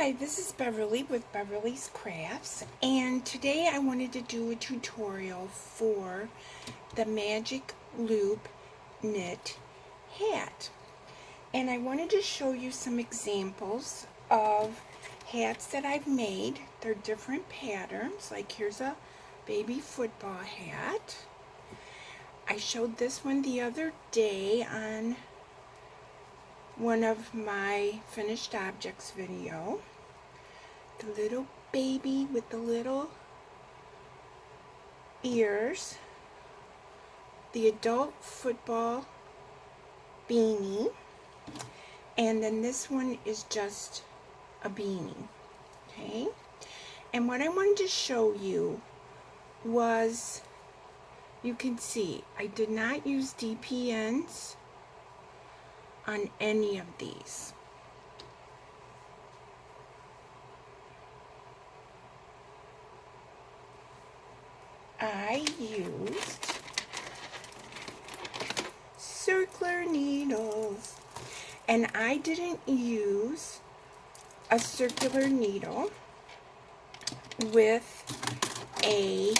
Hi, this is Beverly with Beverly's Crafts, and today I wanted to do a tutorial for the Magic Loop knit hat. And I wanted to show you some examples of hats that I've made. They're different patterns, like here's a baby football hat. I showed this one the other day on one of my finished objects video. The little baby with the little ears. The adult football beanie. And then this one is just a beanie. Okay? And what I wanted to show you was, you can see, I did not use DPNs on any of these. I used circular needles, and I didn't use a circular needle with a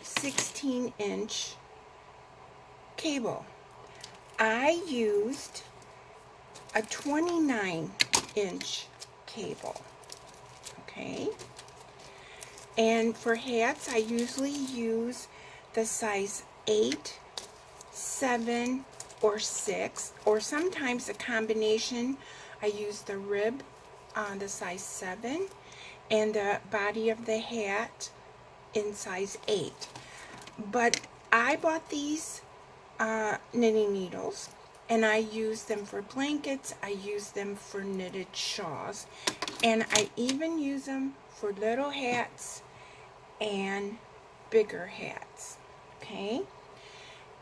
16-inch cable. I used a 29-inch cable, okay? And for hats, I usually use the size 8, 7, or 6, or sometimes a combination. I use the rib on the size 7 and the body of the hat in size 8. But I bought these knitting needles, and I use them for blankets, I use them for knitted shawls, and I even use them for little hats and bigger hats. Okay,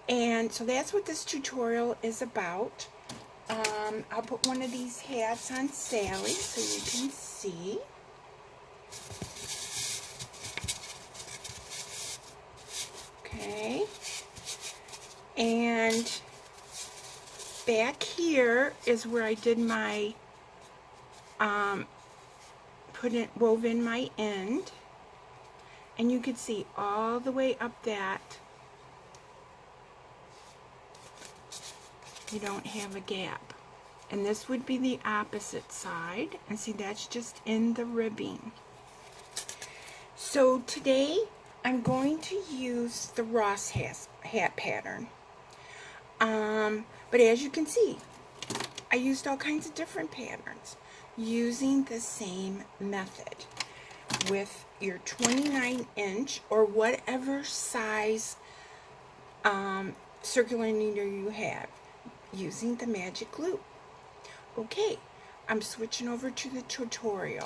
and so that's what this tutorial is about. I'll put one of these hats on Sally so you can see. Okay, and back here is where I did my wove in my end, and you can see all the way up that you don't have a gap. And this would be the opposite side, and see, that's just in the ribbing. So today I'm going to use the Ross hat pattern. But as you can see, I used all kinds of different patterns using the same method with your 29-inch or whatever size circular needle you have, using the magic loop. Okay, I'm switching over to the tutorial.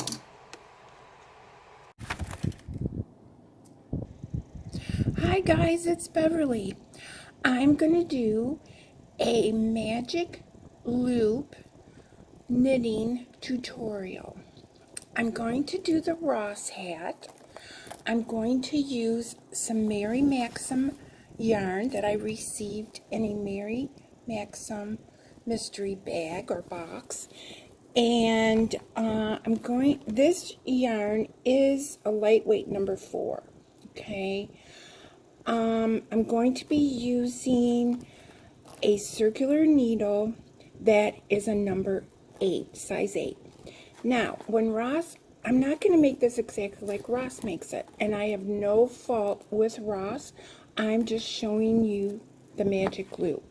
Hi guys, it's Beverly. I'm going to do a magic loop knitting tutorial. I'm going to do the Ross hat. I'm going to use some MaryMaxim yarn that I received in a MaryMaxim mystery bag or box. And this yarn is a lightweight number 4. Okay. I'm going to be using a circular needle that is a number 8, size 8. Now, when Ross, I'm not going to make this exactly like Ross makes it, and I have no fault with Ross. I'm just showing you the magic loop.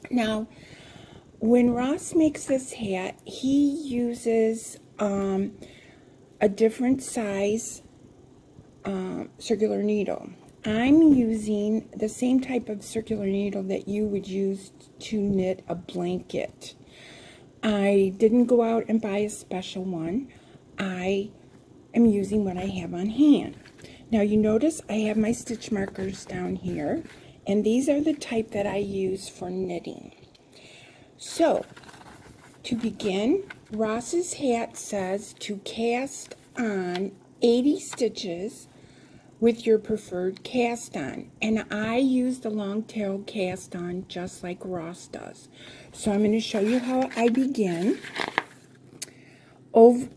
Now, when Ross makes this hat, he uses a different size circular needle. I'm using the same type of circular needle that you would use to knit a blanket. I didn't go out and buy a special one. I am using what I have on hand. Now you notice I have my stitch markers down here, and these are the type that I use for knitting. So, to begin, Ross's hat says to cast on 80 stitches with your preferred cast on, and I use the long tail cast on just like Ross does. So I'm going to show you how I begin.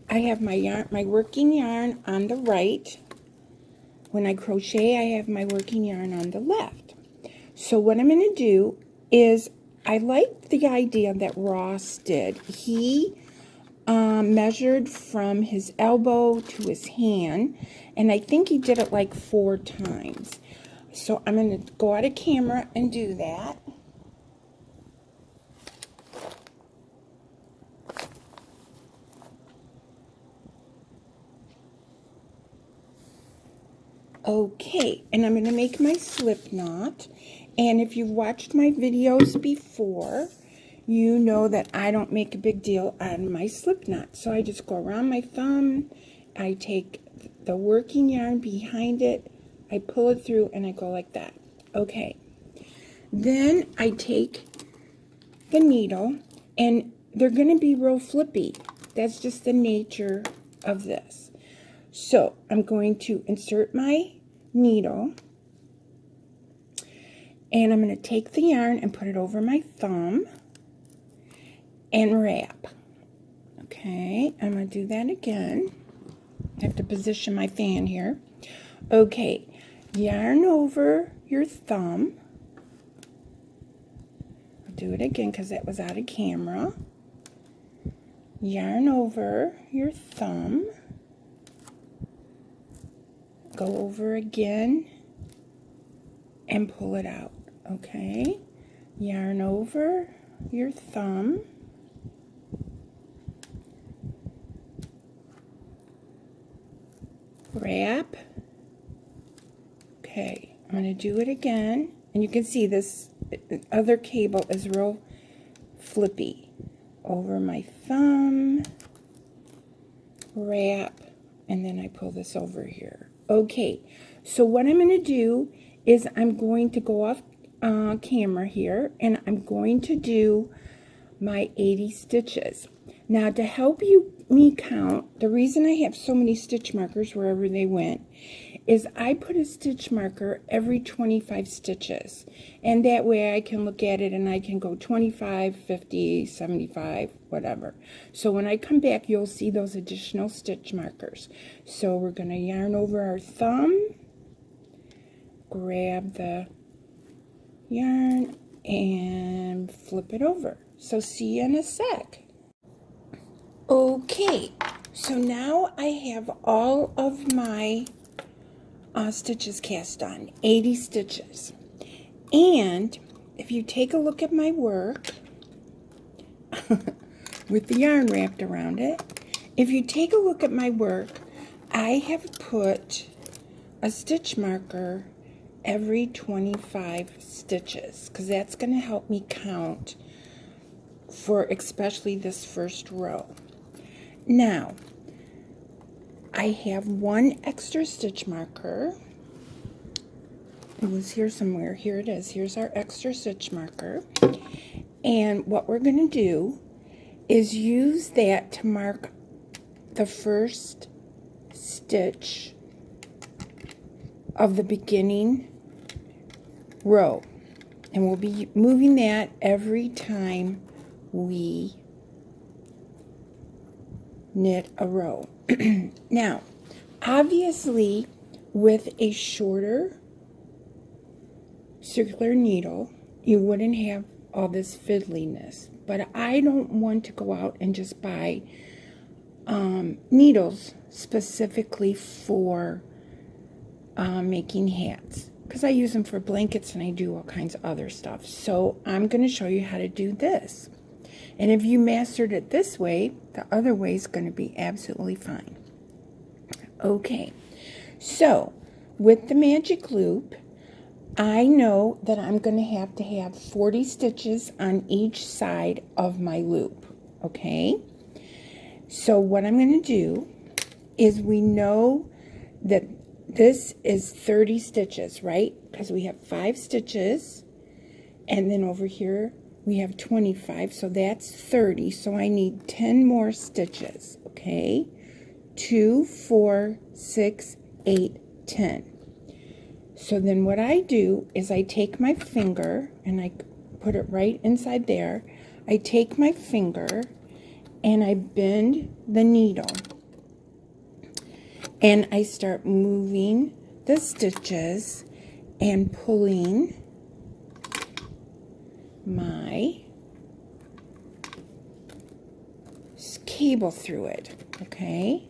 I have my yarn, my working yarn on the right. When I crochet, I have my working yarn on the left. So what I'm going to do is, I like the idea that Ross did. He measured from his elbow to his hand, and I think he did it like 4 times. So I'm going to go out of camera and do that. Okay, and I'm going to make my slip knot. And if you've watched my videos before, you know that I don't make a big deal on my slip knot. So I just go around my thumb, I take the working yarn behind it, I pull it through, and I go like that. Okay, then I take the needle, and they're going to be real flippy. That's just the nature of this. So I'm going to insert my needle, and I'm going to take the yarn and put it over my thumb and wrap. Okay, I'm going to do that again. I have to position my fan here. Okay, yarn over your thumb. I'll do it again because that was out of camera. Yarn over your thumb. Go over again and pull it out. Okay, yarn over your thumb. Wrap. Okay, I'm going to do it again, and you can see this other cable is real flippy. Over my thumb, wrap, and then I pull this over here. Okay, so what I'm going to do is I'm going to go off camera here, and I'm going to do my 80 stitches. Now, to help me count, the reason I have so many stitch markers wherever they went is I put a stitch marker every 25 stitches, and that way I can look at it and I can go 25, 50, 75, whatever. So when I come back, you'll see those additional stitch markers. So we're going to yarn over our thumb, grab the yarn, and flip it over. So see you in a sec. Okay, so now I have all of my stitches cast on, 80 stitches. And if you take a look at my work, with the yarn wrapped around it, if you take a look at my work, I have put a stitch marker every 25 stitches, because that's going to help me count for especially this first row. Now, I have one extra stitch marker. It was here somewhere. Here it is. Here's our extra stitch marker. And what we're going to do is use that to mark the first stitch of the beginning row. And we'll be moving that every time we knit a row. Now, obviously, with a shorter circular needle, you wouldn't have all this fiddliness. But I don't want to go out and just buy needles specifically for making hats, because I use them for blankets and I do all kinds of other stuff. So I'm going to show you how to do this. And if you mastered it this way, the other way is going to be absolutely fine. Okay, so with the magic loop, I know that I'm going to have 40 stitches on each side of my loop, okay? So what I'm going to do is, we know that this is 30 stitches, right? Because we have 5 stitches, and then over here we have 25, so that's 30. So I need 10 more stitches, okay? 2, 4, 6, 8, 10. So then what I do is I take my finger and I put it right inside there. I take my finger and I bend the needle, and I start moving the stitches and pulling my cable through it, okay?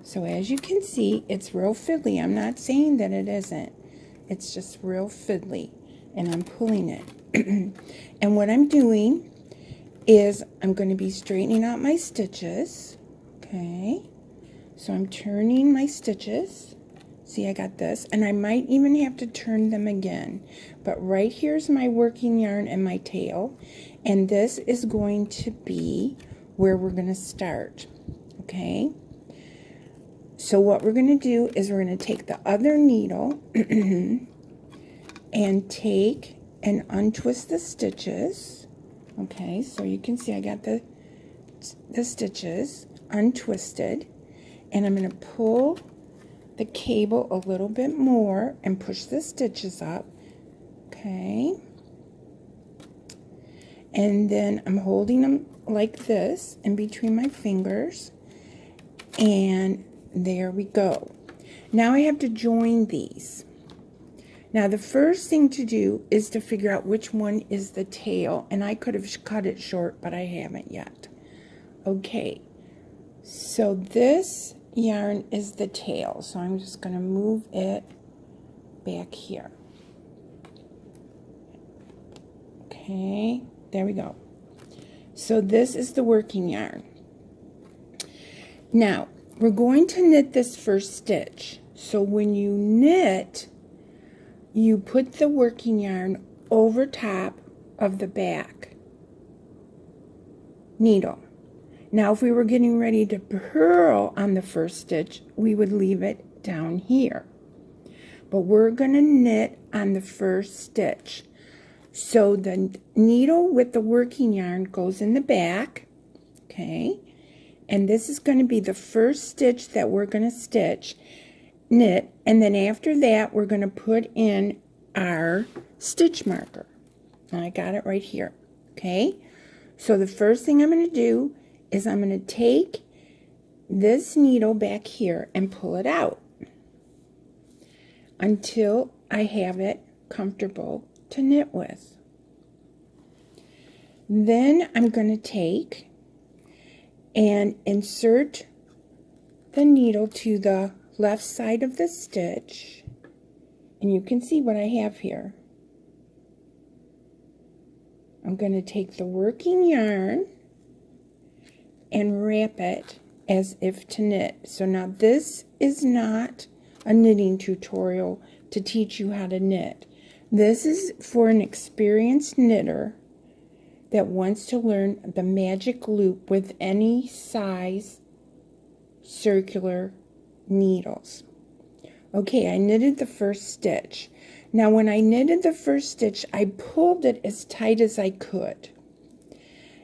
So as you can see, it's real fiddly. I'm not saying that it isn't. It's just real fiddly, and I'm pulling it. And what I'm doing is I'm going to be straightening out my stitches, okay? So I'm turning my stitches. See, I got this, and I might even have to turn them again. But right here's my working yarn and my tail, and this is going to be where we're going to start, okay? So what we're going to do is we're going to take the other needle and take and untwist the stitches, okay? So you can see I got the stitches untwisted, and I'm going to pull the cable a little bit more and push the stitches up, okay? And then I'm holding them like this in between my fingers, and there we go. Now I have to join these. Now the first thing to do is to figure out which one is the tail, and I could have cut it short, but I haven't yet. Okay, so this yarn is the tail, so I'm just going to move it back here. Okay, there we go. So this is the working yarn. Now we're going to knit this first stitch. So when you knit, you put the working yarn over top of the back needle. Now if we were getting ready to purl on the first stitch, we would leave it down here. But we're going to knit on the first stitch. So the needle with the working yarn goes in the back, okay? And this is going to be the first stitch that we're going to knit, and then after that we're going to put in our stitch marker. And I got it right here, okay? So the first thing I'm going to do is I'm going to take this needle back here and pull it out until I have it comfortable to knit with. Then I'm going to take and insert the needle to the left side of the stitch, and you can see what I have here. I'm going to take the working yarn and wrap it as if to knit. So now this is not a knitting tutorial to teach you how to knit. This is for an experienced knitter that wants to learn the magic loop with any size circular needles. Okay, I knitted the first stitch. Now when I knitted the first stitch, I pulled it as tight as I could.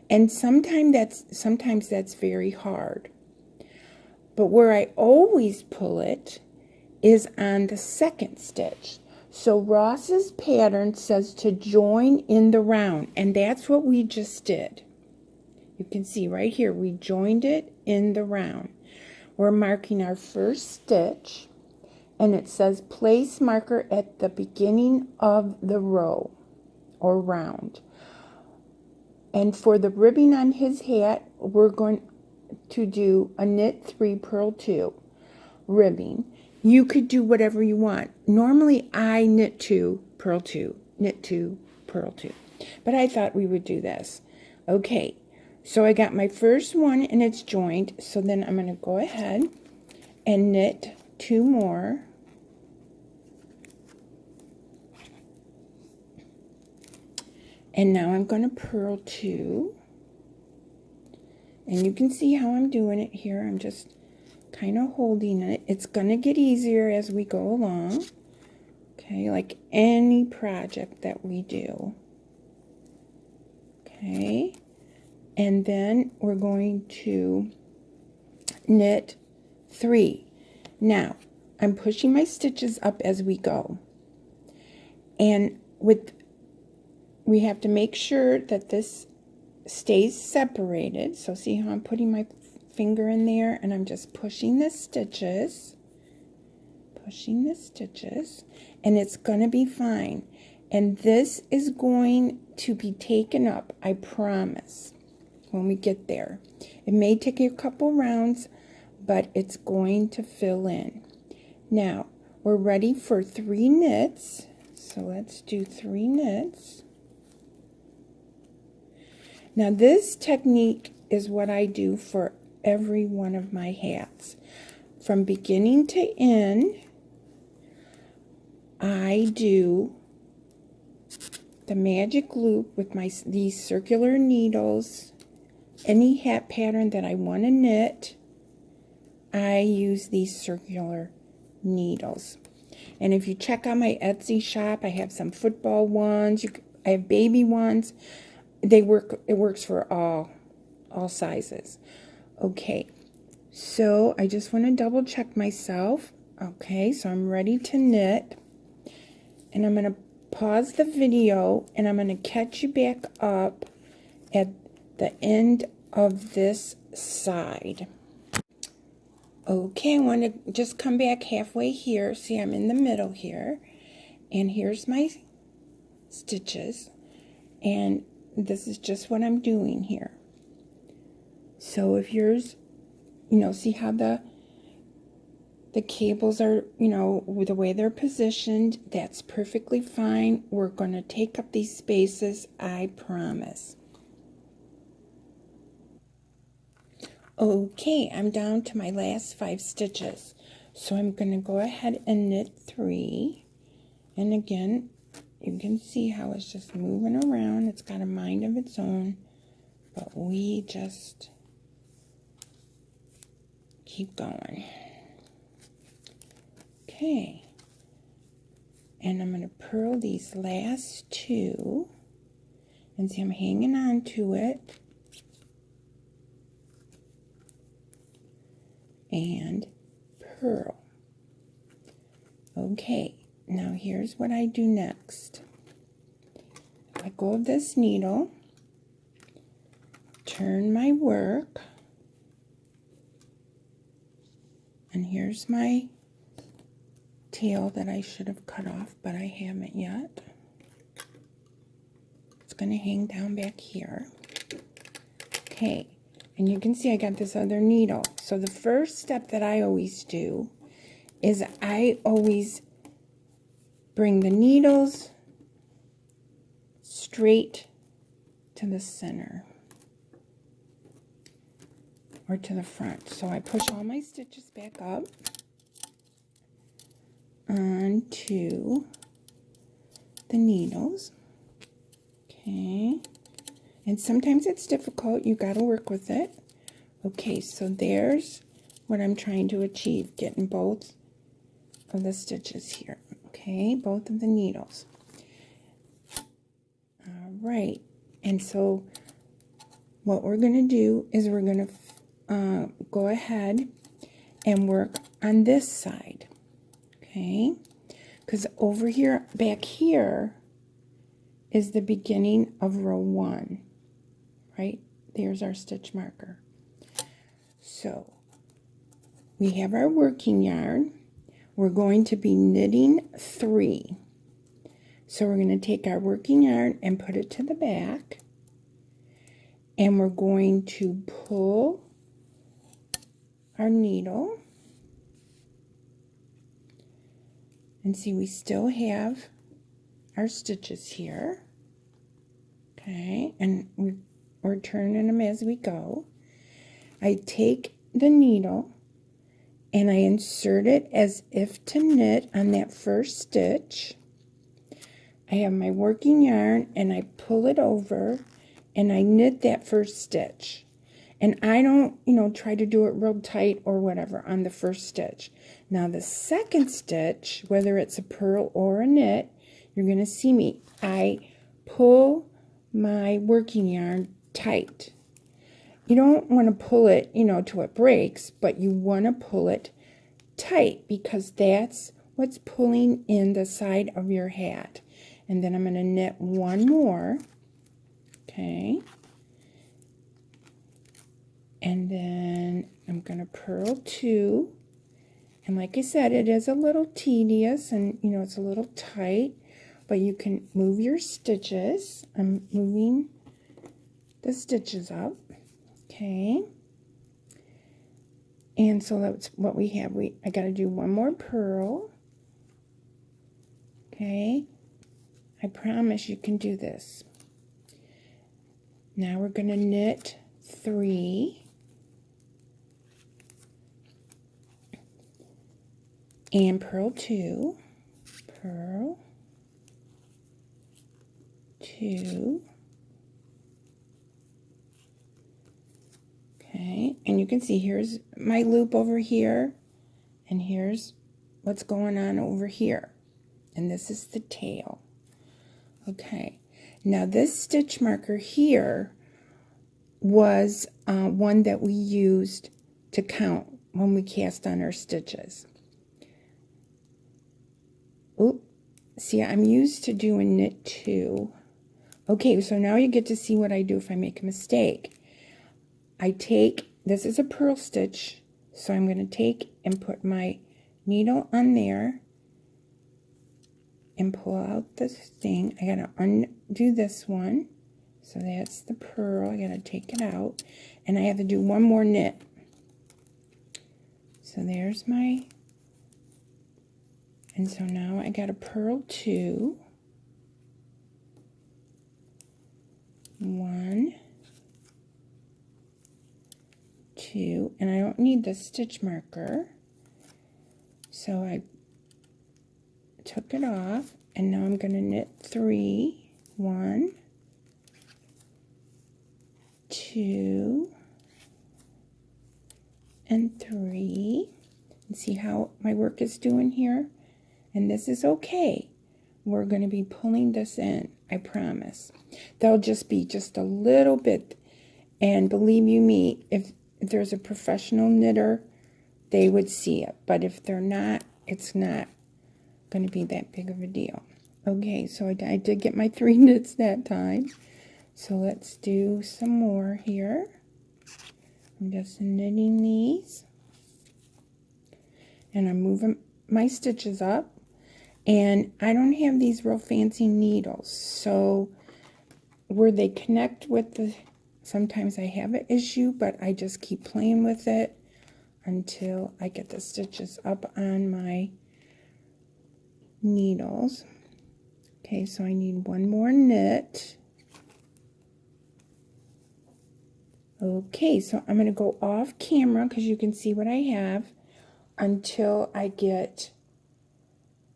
And sometimes that's very hard. But where I always pull it is on the second stitch. So Ross's pattern says to join in the round, and that's what we just did. You can see right here, we joined it in the round. We're marking our first stitch, and it says place marker at the beginning of the row or round. And for the ribbing on his hat, we're going to do a knit 3, purl 2 ribbing. You could do whatever you want. Normally I knit 2, purl 2, knit 2, purl 2. But I thought we would do this. Okay, so I got my first one and it's joined. So then I'm going to go ahead and knit 2 more. And now I'm going to purl 2. And you can see how I'm doing it here. I'm just kind of holding it. It's going to get easier as we go along. Okay, like any project that we do. Okay, and then we're going to knit 3. Now, I'm pushing my stitches up as we go. And with we have to make sure that this stays separated. So see how I'm putting my finger in there and I'm just pushing the stitches, and it's going to be fine. And this is going to be taken up, I promise, when we get there. It may take a couple rounds, but it's going to fill in. Now, we're ready for 3 knits. So let's do 3 knits. Now this technique is what I do for every one of my hats. From beginning to end, I do the magic loop with these circular needles. Any hat pattern that I want to knit, I use these circular needles. And if you check out my Etsy shop, I have some football ones, I have baby ones. It works for all sizes. Okay, so I just want to double check myself. Okay, so I'm ready to knit, and I'm going to pause the video and I'm going to catch you back up at the end of this side. Okay, I want to just come back halfway here. See, I'm in the middle here, and here's my stitches, and this is just what I'm doing here. So if yours, see how the cables are, the way they're positioned, that's perfectly fine. We're going to take up these spaces, I promise. Okay, I'm down to my last 5 stitches. So I'm going to go ahead and knit 3. And again, you can see how it's just moving around. It's got a mind of its own, but we just keep going. Okay, and I'm going to purl these last 2, and see I'm hanging on to it, and purl. Okay, now here's what I do next. I go of this needle, turn my work, and here's my tail that I should have cut off, but I haven't yet. It's going to hang down back here. Okay, and you can see I got this other needle. So the first step that I always do is I always bring the needles straight to the center or to the front. So I push all my stitches back up onto the needles. Okay, and sometimes it's difficult, you got to work with it. Okay, so there's what I'm trying to achieve, getting both of the stitches here. Okay, both of the needles. All right, and so what we're going to do is we're going to go ahead and work on this side. Okay, because over here, back here, is the beginning of row 1, right? There's our stitch marker. So we have our working yarn. We're going to be knitting 3. So we're going to take our working yarn and put it to the back, and we're going to pull our needle, and see we still have our stitches here. Okay, and we're turning them as we go. I take the needle and I insert it as if to knit on that first stitch. I have my working yarn and I pull it over and I knit that first stitch. And I don't, try to do it real tight or whatever on the first stitch. Now the second stitch, whether it's a purl or a knit, you're going to see me. I pull my working yarn tight. You don't want to pull it, till it breaks, but you want to pull it tight because that's what's pulling in the side of your hat. And then I'm going to knit one more. Okay. And then I'm going to purl 2. And like I said, it is a little tedious and, you know, it's a little tight, but you can move your stitches. I'm moving the stitches up. Okay. And so that's what we have. I got to do one more purl. Okay. I promise you can do this. Now we're going to knit 3. And purl 2, purl 2, okay, and you can see here's my loop over here, and here's what's going on over here, and this is the tail. Okay, now this stitch marker here was one that we used to count when we cast on our stitches. Oop, see, I'm used to doing knit 2. Okay, so now you get to see what I do if I make a mistake. I take, this is a purl stitch, so I'm going to take and put my needle on there and pull out this thing. I got to undo this one, so that's the purl. I got to take it out, and I have to do one more knit. So there's my, and so now I got to purl 2, 1, 2, and I don't need the stitch marker, so I took it off, and now I'm going to knit 3, 1, 2, and 3, and see how my work is doing here. And this is okay. We're going to be pulling this in, I promise. There'll just be just a little bit, and believe you me, if there's a professional knitter, they would see it. But if they're not, it's not going to be that big of a deal. Okay, so I did get my 3 knits that time. So let's do some more here. I'm just knitting these. And I'm moving my stitches up. And I don't have these real fancy needles, so where they connect with the, sometimes I have an issue, but I just keep playing with it until I get the stitches up on my needles. Okay, so I need one more knit. Okay, so I'm going to go off camera because you can see what I have until I get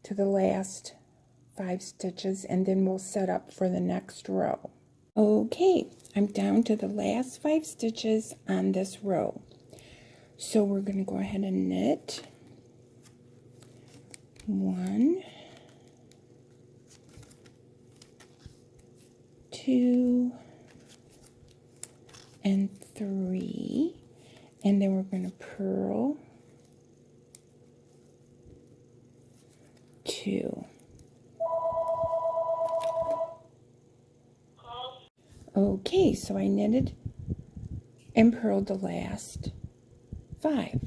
to the last 5 stitches, and then we'll set up for the next row. Okay, I'm down to the last 5 stitches on this row. So we're going to go ahead and knit 1, 2, and 3, and then we're going to purl 2. Okay, so I knitted and purled the last 5.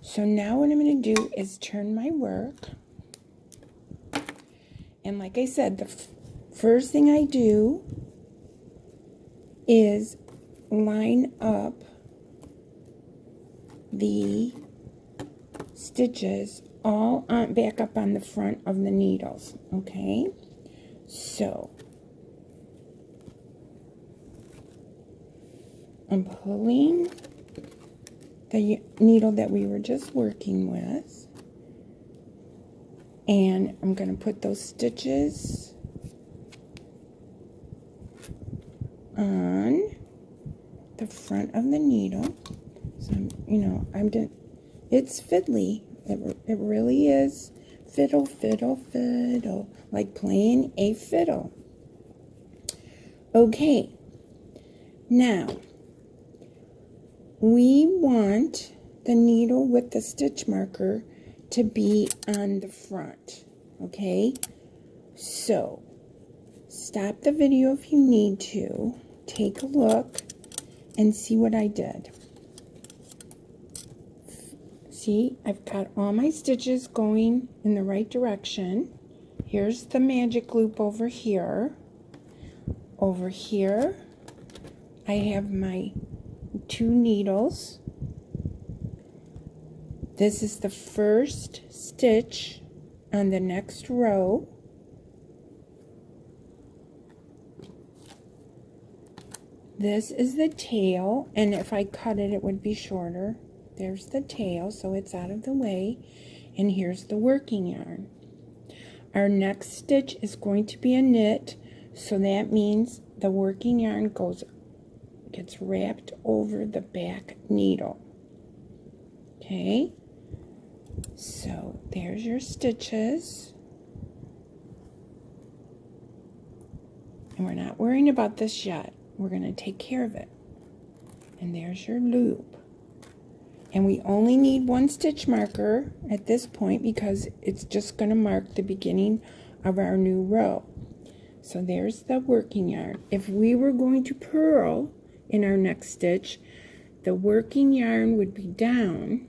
So now what I'm going to do is turn my work, and like I said, the first thing I do is line up the stitches all on, back up on the front of the needles. Okay, so I'm pulling the needle that we were just working with, and I'm going to put those stitches on the front of the needle. So I'm doing, it's fiddly. It really is fiddle, fiddle, fiddle, like playing a fiddle. Okay, now we want the needle with the stitch marker to be on the front, okay? So, stop the video if you need to. Take a look and see what I did. See, I've got all my stitches going in the right direction. Here's the magic loop over here. Over here, I have my 2 needles. This is the first stitch on the next row. This is the tail, and if I cut it, it would be shorter. There's the tail, so it's out of the way. And here's the working yarn. Our next stitch is going to be a knit, so that means the working yarn gets wrapped over the back needle. Okay, so there's your stitches. And we're not worrying about this yet. We're going to take care of it. And there's your loop. And we only need 1 stitch marker at this point because it's just going to mark the beginning of our new row. So there's the working yarn. If we were going to purl in our next stitch, the working yarn would be down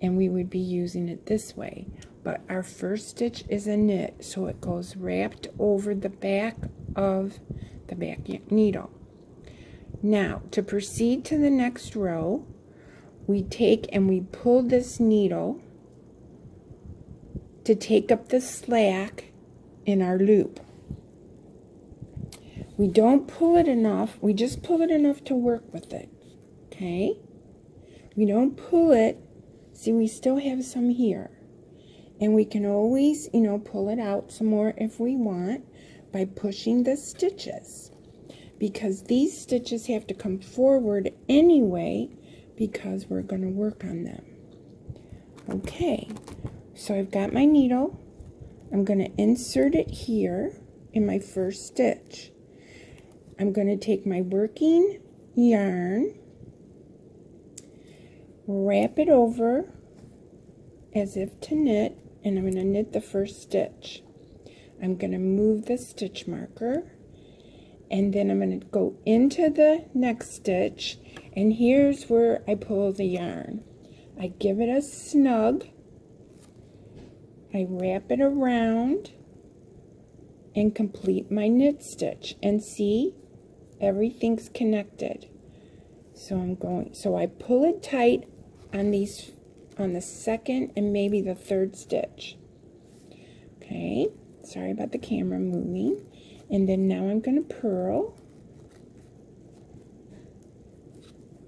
and we would be using it this way. But our first stitch is a knit, so it goes wrapped over the back of the back needle. Now, to proceed to the next row, we take and we pull this needle to take up the slack in our loop. We don't pull it enough, we just pull it enough to work with it, okay? We don't pull it, see, we still have some here. And we can always, pull it out some more if we want by pushing the stitches. Because these stitches have to come forward anyway because we're going to work on them. Okay, so I've got my needle. I'm going to insert it here in my first stitch. I'm going to take my working yarn, wrap it over as if to knit, and I'm going to knit the first stitch. I'm going to move the stitch marker, and then I'm going to go into the next stitch, and here's where I pull the yarn. I give it a snug, I wrap it around, and complete my knit stitch. And see, everything's connected. So I pull it tight on the second and maybe the third stitch. Okay, sorry about the camera moving. And then now I'm going to purl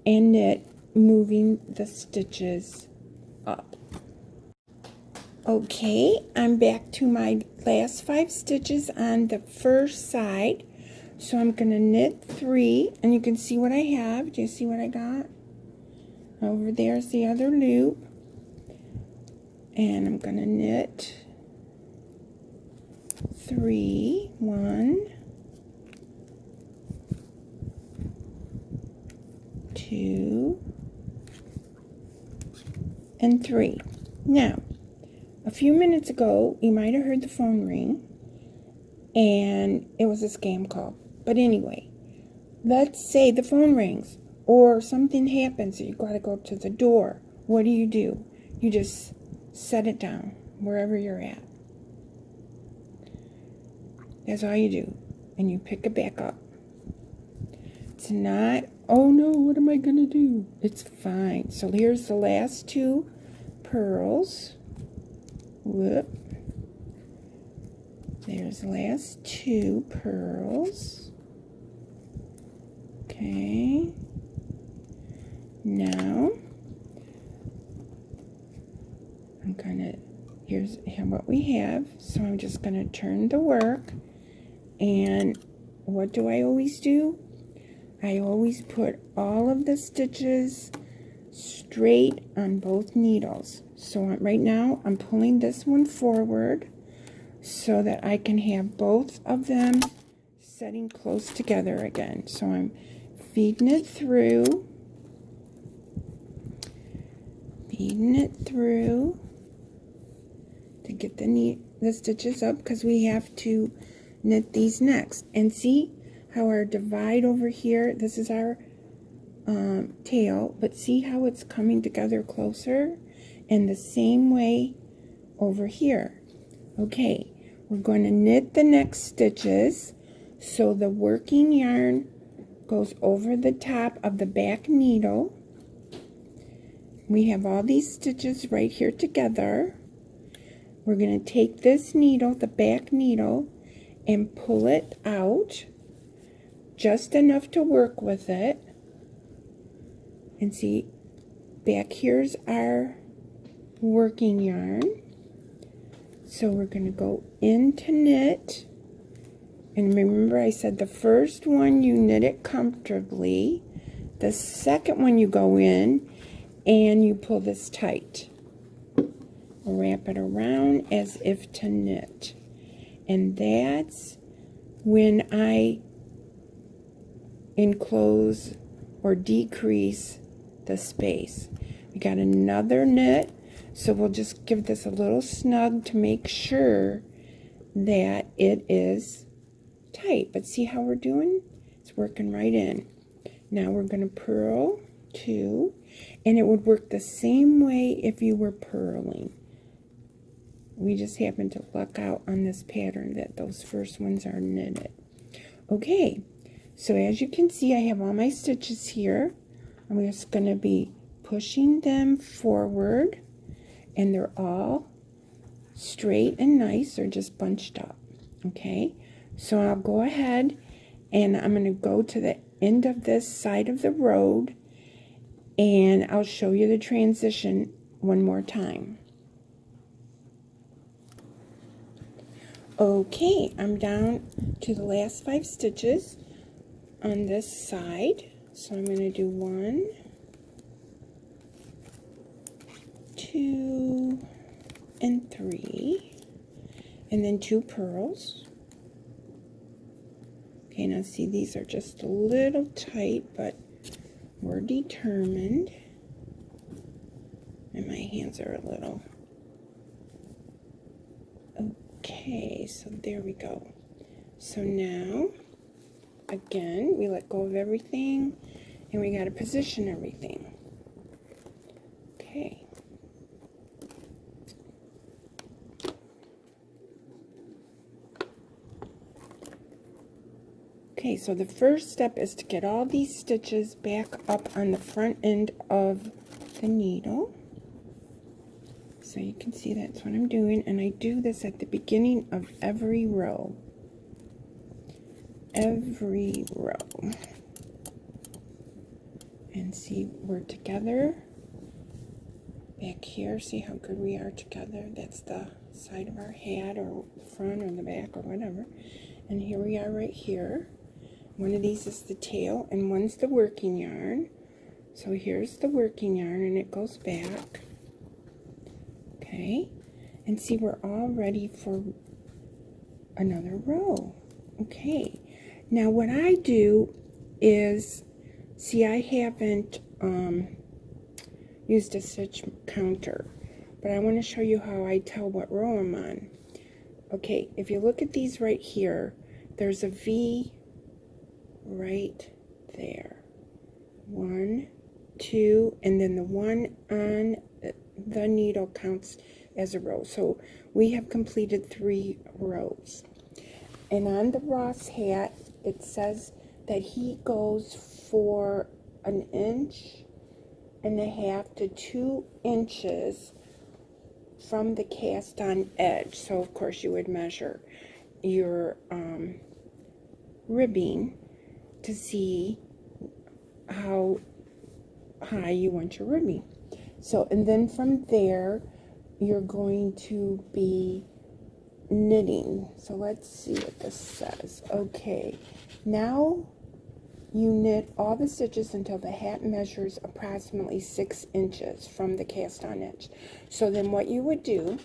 and knit, moving the stitches up. Okay, I'm back to my last 5 stitches on the first side. So I'm going to knit 3, and you can see what I have. Do you see what I got? Over there's the other loop. And I'm going to knit 3, 1, 2, and 3. Now, a few minutes ago, you might have heard the phone ring, and it was a scam call. But anyway, let's say the phone rings, or something happens, you got to go to the door. What do? You just set it down wherever you're at. That's all you do. And you pick it back up. It's not, oh no, what am I going to do? It's fine. So here's the last 2 purls. Whoop. There's the last 2 purls. Okay. Now, I'm gonna, here's what we have. So I'm just gonna turn the work, and what do I always do? I always put all of the stitches straight on both needles. So right now I'm pulling this one forward so that I can have both of them setting close together again. So I'm feeding it through to get the the stitches up because we have to knit these next. And see how our divide over here, this is our tail, but see how it's coming together closer? And the same way over here. Okay, we're going to knit the next stitches so the working yarn goes over the top of the back needle. We have all these stitches right here together. We're going to take this needle, the back needle, and pull it out just enough to work with it. And see, back here's our working yarn. So we're going to go into knit. And remember I said the first one you knit it comfortably. The second one you go in and you pull this tight. Wrap it around as if to knit. And that's when I enclose or decrease the space. We got another knit, so we'll just give this a little snug to make sure that it is tight. But see how we're doing? It's working right in. Now we're going to purl 2, and it would work the same way if you were purling. We just happen to luck out on this pattern that those first ones are knitted. Okay, so as you can see, I have all my stitches here. I'm just going to be pushing them forward, and they're all straight and nice. They're just bunched up. Okay, so I'll go ahead and I'm going to go to the end of this side of the road, and I'll show you the transition one more time. Okay, I'm down to the last 5 stitches on this side. So I'm going to do 1, 2, and 3, and then 2 purls. Okay, now see, these are just a little tight, but we're determined. And my hands are a little. Okay, so there we go. So now, again, we let go of everything, and we got to position everything. Okay. Okay, so the first step is to get all these stitches back up on the front end of the needle. So you can see that's what I'm doing, and I do this at the beginning of every row. Every row. And see, we're together. Back here, see how good we are together? That's the side of our hat, or front, or the back, or whatever. And here we are right here. One of these is the tail, and one's the working yarn. So here's the working yarn, and it goes back. Okay, and see, we're all ready for another row. Okay, now what I do is, see, I haven't used a stitch counter, but I want to show you how I tell what row I'm on. Okay, if you look at these right here, there's a V right there. 1, 2, and then the one on the needle counts as a row. So we have completed 3 rows. And on the Ross hat, it says that he goes for 1.5 inches to 2 inches from the cast on edge. So of course you would measure your ribbing to see how high you want your ribbing. So, and then from there, you're going to be knitting. So let's see what this says. Okay, now you knit all the stitches until the hat measures approximately 6 inches from the cast on edge. So then what you would do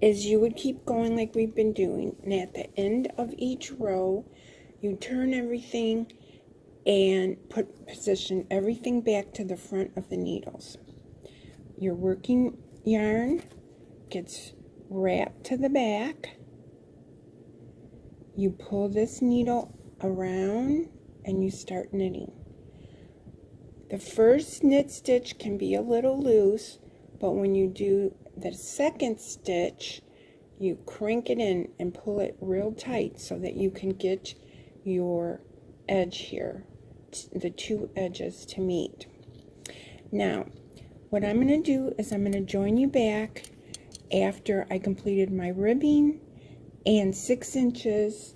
is you would keep going like we've been doing, and at the end of each row, you turn everything and position everything back to the front of the needles. Your working yarn gets wrap to the back. You pull this needle around and you start knitting. The first knit stitch can be a little loose, but when you do the second stitch, you crank it in and pull it real tight so that you can get your edge here, the two edges to meet. Now, what I'm going to do is I'm going to join you back after I completed my ribbing and 6 inches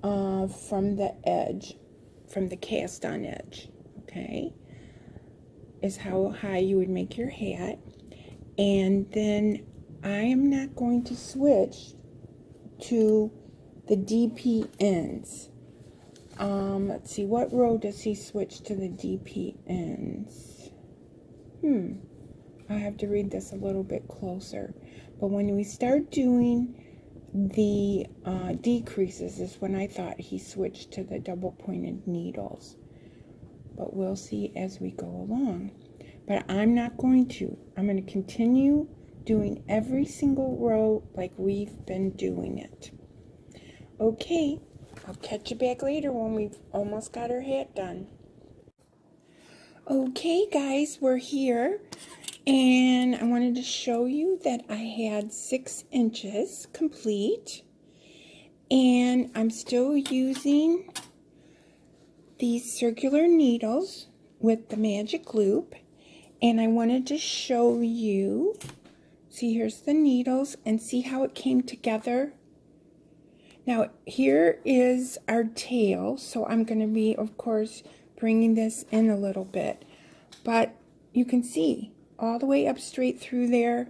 from the edge, from the cast on edge, okay, is how high you would make your hat. And then I am not going to switch to the DPNs. Let's see, what row does he switch to the DPNs? I have to read this a little bit closer. But when we start doing the decreases is when I thought he switched to the double pointed needles. But we'll see as we go along. But I'm not going to. I'm going to continue doing every single row like we've been doing it. Okay, I'll catch you back later when we've almost got our hat done. Okay guys, we're here, and I wanted to show you that I had 6 inches complete, and I'm still using these circular needles with the magic loop, and I wanted to show you, see, here's the needles, and see how it came together. Now here is our tail, so I'm going to be, of course, bringing this in a little bit, but you can see all the way up straight through there.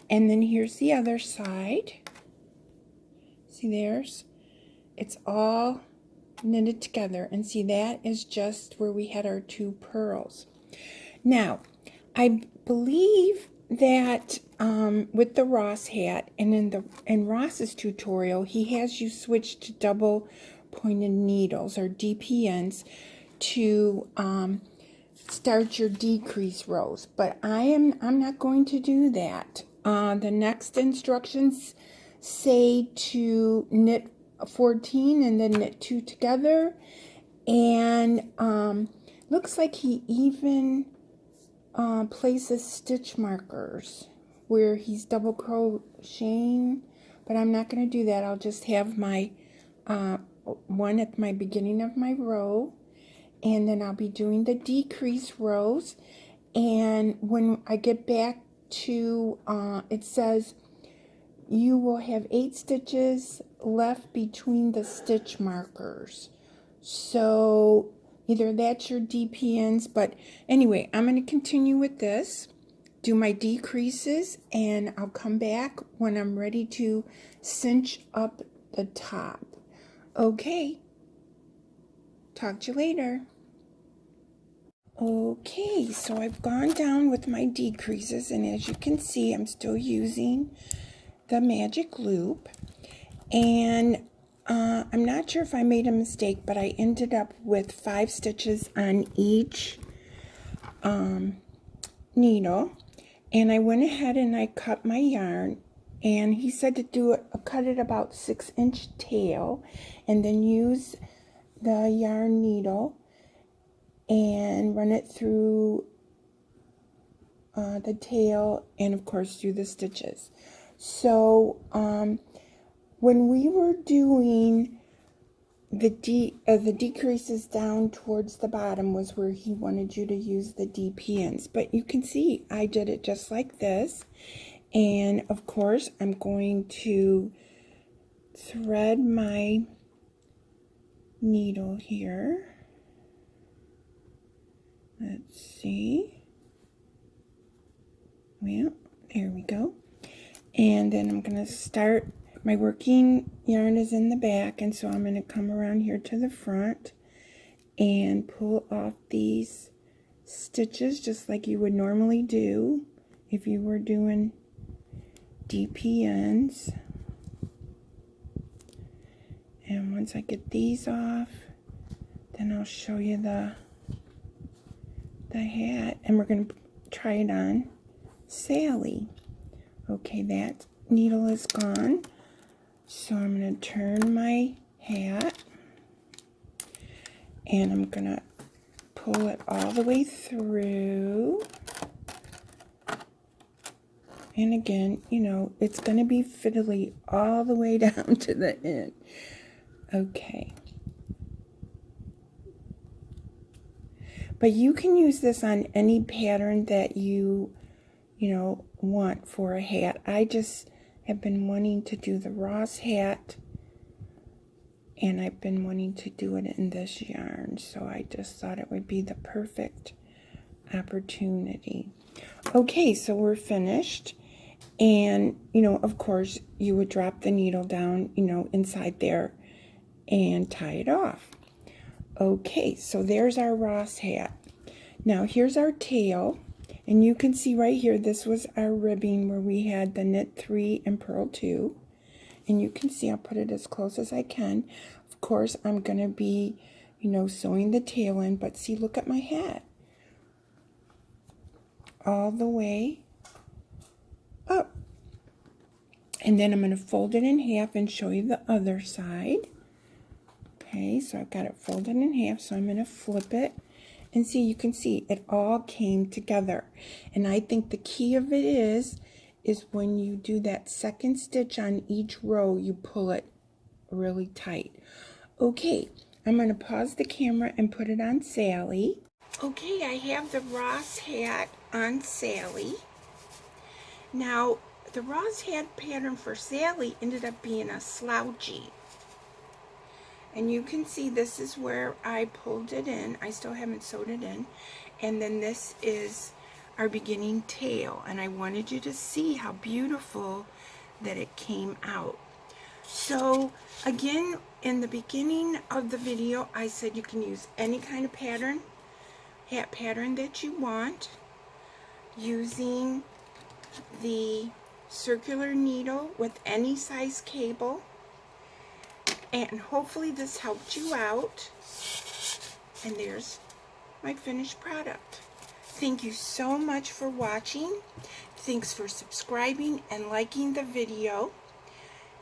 And then here's the other side. See, it's all knitted together, and see, that is just where we had our 2 pearls. Now I believe that with the Ross hat, and in Ross's tutorial, he has you switch to double pointed needles, or DPNs, to start your decrease rows, but I'm not going to do that. The next instructions say to knit 14 and then knit 2 together, and looks like he even places stitch markers where he's double crocheting, but I'm not going to do that. I'll just have my one at my beginning of my row, and then I'll be doing the decrease rows. And when I get back to it says you will have 8 stitches left between the stitch markers, so either that's your DPNs, but anyway, I'm going to continue with this, do my decreases, and I'll come back when I'm ready to cinch up the top. Okay, talk to you later. Okay, so I've gone down with my decreases, and as you can see, I'm still using the magic loop, and I'm not sure if I made a mistake, but I ended up with 5 stitches on each needle, and I went ahead and I cut my yarn, and he said to cut it about 6-inch tail, and then use the yarn needle and run it through the tail, and of course through the stitches. So when we were doing the decreases down towards the bottom was where he wanted you to use the DPNs, but you can see I did it just like this. And of course I'm going to thread my needle here. Let's see. Well, there we go. And then I'm going to start, my working yarn is in the back, and so I'm going to come around here to the front and pull off these stitches just like you would normally do if you were doing DPNs. And once I get these off, then I'll show you the hat, and we're going to try it on Sally. Okay, that needle is gone. So I'm going to turn my hat, and I'm going to pull it all the way through. And again, you know, it's going to be fiddly all the way down to the end. Okay. But you can use this on any pattern that you know, want for a hat. I just have been wanting to do the Ross hat, and I've been wanting to do it in this yarn, so I just thought it would be the perfect opportunity. Okay, so we're finished, and, you know, of course, you would drop the needle down, you know, inside there and tie it off. Okay, so there's our Ross hat. Now, here's our tail. And you can see right here, this was our ribbing where we had the knit 3 and purl 2. And you can see, I'll put it as close as I can. Of course, I'm going to be, you know, sewing the tail in. But see, look at my hat. All the way up. And then I'm going to fold it in half and show you the other side. Okay, so I've got it folded in half, so I'm going to flip it. And see, you can see it all came together. And I think the key of it is when you do that second stitch on each row, you pull it really tight. Okay, I'm going to pause the camera and put it on Sally. Okay, I have the Ross hat on Sally. Now, the Ross hat pattern for Sally ended up being a slouchy. And you can see this is where I pulled it in. I still haven't sewed it in. And then this is our beginning tail. And I wanted you to see how beautiful that it came out. So again, in the beginning of the video, I said you can use any kind of pattern, hat pattern that you want, using the circular needle with any size cable. And hopefully this helped you out. And there's my finished product. Thank you so much for watching. Thanks for subscribing and liking the video.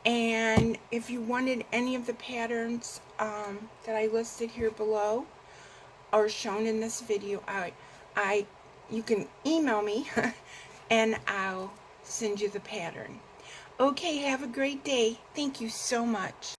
And if you wanted any of the patterns that I listed here below or shown in this video, you can email me and I'll send you the pattern. Okay, have a great day. Thank you so much.